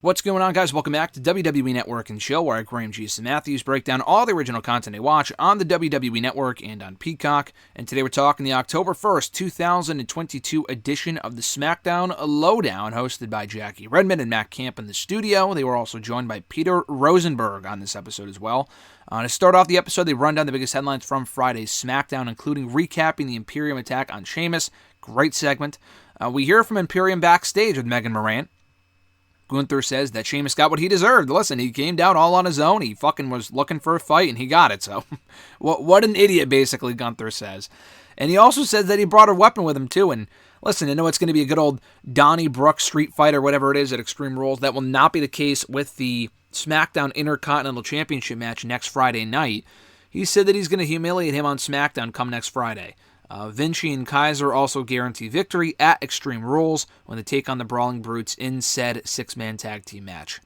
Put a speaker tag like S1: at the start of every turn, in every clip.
S1: What's going on, guys? Welcome back to WWE Network and Show, where I, Graham G. Matthews, break down all the original content I watch on the WWE Network and on Peacock. And today we're talking the October 1st, 2022 edition of the SmackDown LowDown, hosted by Jackie Redmond and Matt Camp in the studio. They were also joined by Peter Rosenberg on this episode as well. To start off the episode, they run down the biggest headlines from Friday's SmackDown, including recapping the Imperium attack on Sheamus. Great segment. We hear from Imperium backstage with Megan Morant. Gunther says that Sheamus got what he deserved. Listen, he came down all on his own. He fucking was looking for a fight, and he got it. So, what an idiot, basically, Gunther says. And he also says that he brought a weapon with him, too. And listen, I know it's going to be a good old Donnybrook Street Fight or whatever it is at Extreme Rules. That will not be the case with the SmackDown Intercontinental Championship match next Friday night. He said that he's going to humiliate him on SmackDown come next Friday. Vinci and Kaiser also guarantee victory at Extreme Rules when they take on the Brawling Brutes in said six-man tag team match.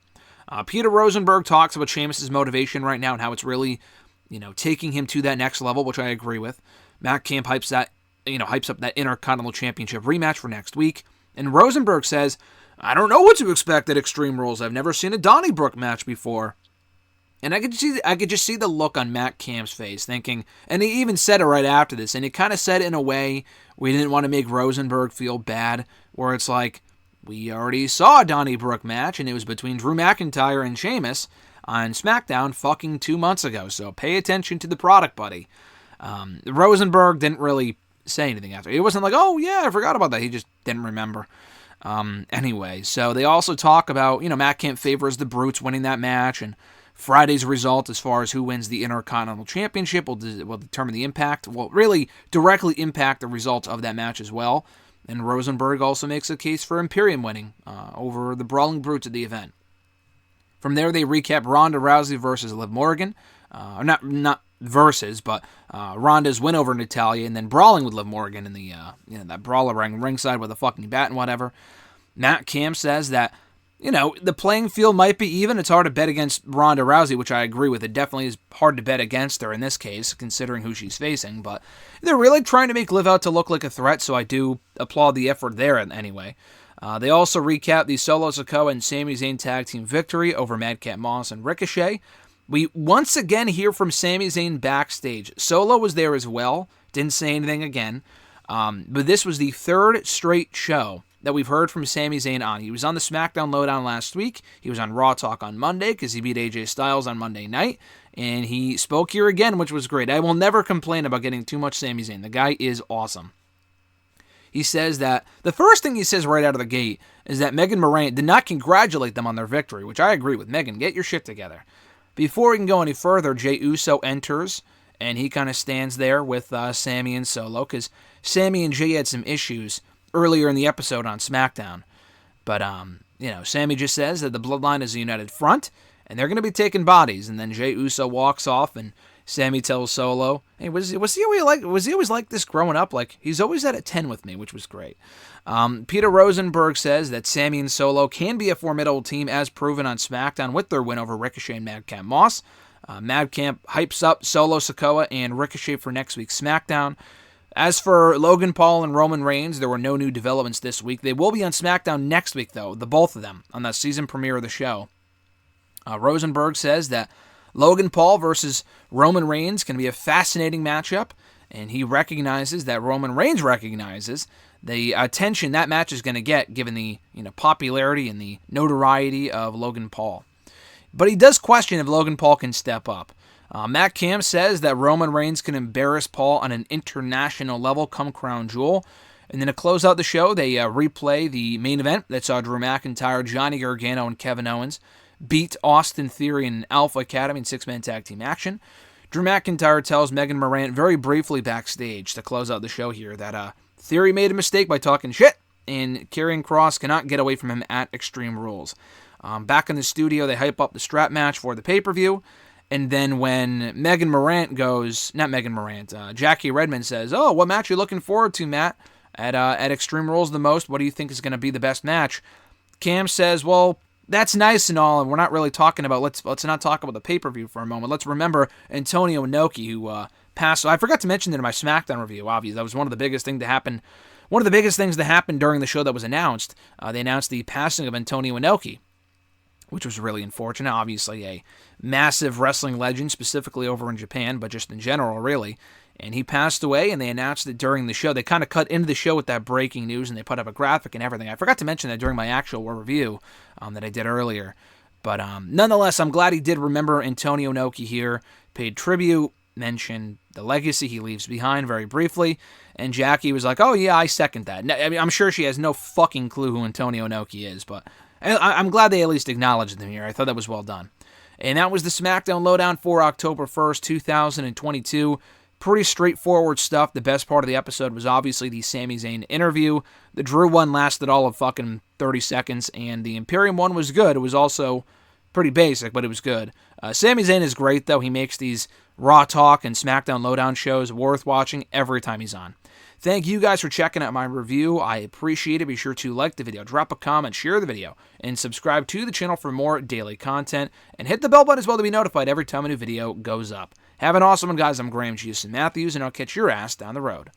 S1: Peter Rosenberg talks about Sheamus' motivation right now and how it's really, taking him to that next level, which I agree with. Matt Camp hypes up that Intercontinental Championship rematch for next week. And Rosenberg says, "I don't know what to expect at Extreme Rules. I've never seen a Donnybrook match before." And I could just see the look on Matt Camp's face, thinking, and he even said it right after this, and he kind of said it in a way where he didn't want to make Rosenberg feel bad, where it's like, we already saw a Donnybrook match, and it was between Drew McIntyre and Sheamus on SmackDown fucking 2 months ago, so pay attention to the product, buddy. Rosenberg didn't really say anything after. It wasn't like, oh yeah, I forgot about that. He just didn't remember. Anyway, so they also talk about, Matt Camp favors the Brutes winning that match, and Friday's result as far as who wins the Intercontinental Championship will determine the impact, will really directly impact the result of that match as well. And Rosenberg also makes a case for Imperium winning over the Brawling Brutes at the event. From there, they recap Ronda Rousey versus Liv Morgan. Not versus, but Ronda's win over Natalya, and then brawling with Liv Morgan in the that brawler ring ringside with a fucking bat and whatever. Matt Camp says that, the playing field might be even. It's hard to bet against Ronda Rousey, which I agree with. It definitely is hard to bet against her in this case, considering who she's facing. But they're really trying to make Liv out to look like a threat, so I do applaud the effort there anyway. They also recap the Solo Sikoa and Sami Zayn tag team victory over Madcap Moss and Ricochet. We once again hear from Sami Zayn backstage. Solo was there as well. Didn't say anything again. But this was the third straight show that we've heard from Sami Zayn on. He was on the SmackDown LowDown last week. He was on Raw Talk on Monday because he beat AJ Styles on Monday night. And he spoke here again, which was great. I will never complain about getting too much Sami Zayn. The guy is awesome. He says that, the first thing he says right out of the gate is that Megan Morant did not congratulate them on their victory, which I agree with. Megan, get your shit together. Before we can go any further, Jey Uso enters, and he kind of stands there with Sammy and Solo, because Sammy and Jey had some issues earlier in the episode on SmackDown. But, Sammy just says that the Bloodline is a united front, and they're going to be taking bodies. And then Jey Uso walks off, and Sammy tells Solo, hey, was he always like this growing up? Like, he's always at a 10 with me, which was great. Peter Rosenberg says that Sammy and Solo can be a formidable team, as proven on SmackDown with their win over Ricochet and Madcap Moss. Madcap hypes up Solo Sikoa and Ricochet for next week's SmackDown. As for Logan Paul and Roman Reigns, there were no new developments this week. They will be on SmackDown next week, though, the both of them, on the season premiere of the show. Rosenberg says that Logan Paul versus Roman Reigns can be a fascinating matchup, and he recognizes that Roman Reigns recognizes the attention that match is going to get, given the popularity and the notoriety of Logan Paul. But he does question if Logan Paul can step up. Matt Camp says that Roman Reigns can embarrass Paul on an international level come Crown Jewel. And then to close out the show, they replay the main event that saw Drew McIntyre, Johnny Gargano, and Kevin Owens beat Austin Theory and Alpha Academy in six-man tag team action. Drew McIntyre tells Megan Morant very briefly backstage to close out the show here that Theory made a mistake by talking shit, and Karrion Kross cannot get away from him at Extreme Rules. Back in the studio, they hype up the strap match for the pay-per-view. And then when Jackie Redmond says, oh, what match are you looking forward to, Matt, at Extreme Rules the most? What do you think is going to be the best match? Cam says, well, that's nice and all, and we're not really talking about, let's not talk about the pay-per-view for a moment. Let's remember Antoniognoki, who passed. So I forgot to mention that in my SmackDown review, obviously. That was one of the biggest things to happen during the show that was announced. They announced the passing of Antoniognoki. which was really unfortunate. Obviously a massive wrestling legend, specifically over in Japan, but just in general, really. And he passed away, and they announced it during the show. They kind of cut into the show with that breaking news, and they put up a graphic and everything. I forgot to mention that during my actual review that I did earlier. But nonetheless, I'm glad he did remember Antoniognoki here, paid tribute, mentioned the legacy he leaves behind very briefly, and Jackie was like, oh yeah, I second that. I mean, I'm sure she has no fucking clue who Antoniognoki is, but I'm glad they at least acknowledged him here. I thought that was well done. And that was the SmackDown LowDown for October 1st, 2022. Pretty straightforward stuff. The best part of the episode was obviously the Sami Zayn interview. The Drew one lasted all of fucking 30 seconds, and the Imperium one was good. It was also pretty basic, but it was good. Sami Zayn is great, though. He makes these Raw Talk and SmackDown LowDown shows worth watching every time he's on. Thank you guys for checking out my review. I appreciate it. Be sure to like the video, drop a comment, share the video, and subscribe to the channel for more daily content. And hit the bell button as well to be notified every time a new video goes up. Have an awesome one, guys. I'm Graham G. Matthews, and I'll catch your ass down the road.